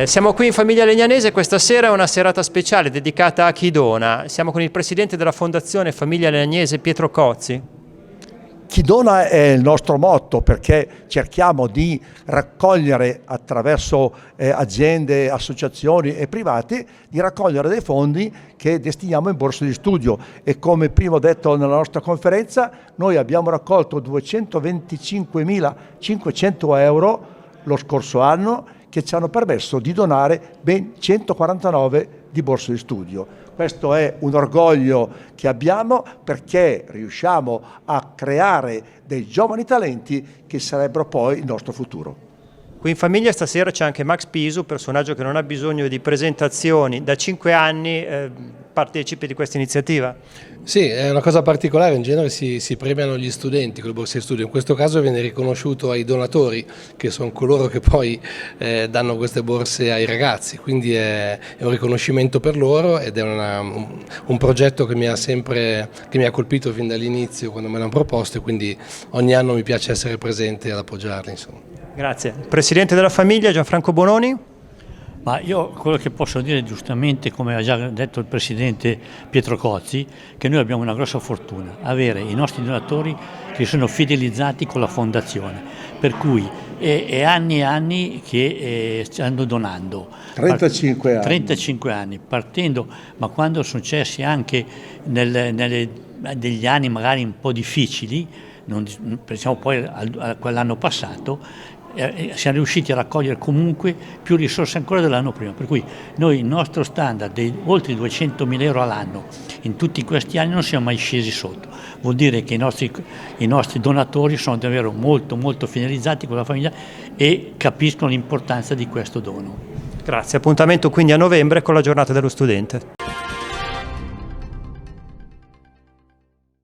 Siamo qui in Famiglia Legnanese, questa sera è una serata speciale dedicata a chi dona. Siamo con il presidente della Fondazione Famiglia Legnanese, Pietro Cozzi. Chi dona è il nostro motto, perché cerchiamo di raccogliere attraverso aziende, associazioni e privati, di raccogliere dei fondi che destiniamo in borse di studio, e come prima ho detto nella nostra conferenza, noi abbiamo raccolto 225.500 euro lo scorso anno, che ci hanno permesso di donare ben 149 di borse di studio. Questo è un orgoglio che abbiamo, perché riusciamo a creare dei giovani talenti che sarebbero poi il nostro futuro. Qui in famiglia stasera c'è anche Max Pisu, personaggio che non ha bisogno di presentazioni, da 5 anni partecipi di questa iniziativa. Sì, è una cosa particolare, in genere si premiano gli studenti con le borse di studio, in questo caso viene riconosciuto ai donatori, che sono coloro che poi danno queste borse ai ragazzi, quindi è un riconoscimento per loro ed è un progetto che mi ha colpito fin dall'inizio quando me l'hanno proposto, e quindi ogni anno mi piace essere presente ad appoggiarli, insomma. Grazie. Presidente della famiglia Gianfranco Bononi. Ma io quello che posso dire giustamente, come ha già detto il Presidente Pietro Cozzi, che noi abbiamo una grossa fortuna, avere i nostri donatori che sono fidelizzati con la Fondazione, per cui è anni e anni che stanno donando. 35 anni. 35 anni, partendo, ma quando sono successi anche degli anni magari un po' difficili, pensiamo poi a quell'anno passato, siamo riusciti a raccogliere comunque più risorse ancora dell'anno prima, per cui noi il nostro standard di oltre 200.000 euro all'anno in tutti questi anni non siamo mai scesi sotto. Vuol dire che i nostri donatori sono davvero molto molto finalizzati con la famiglia e capiscono l'importanza di questo dono. Grazie, appuntamento quindi a novembre con la giornata dello studente.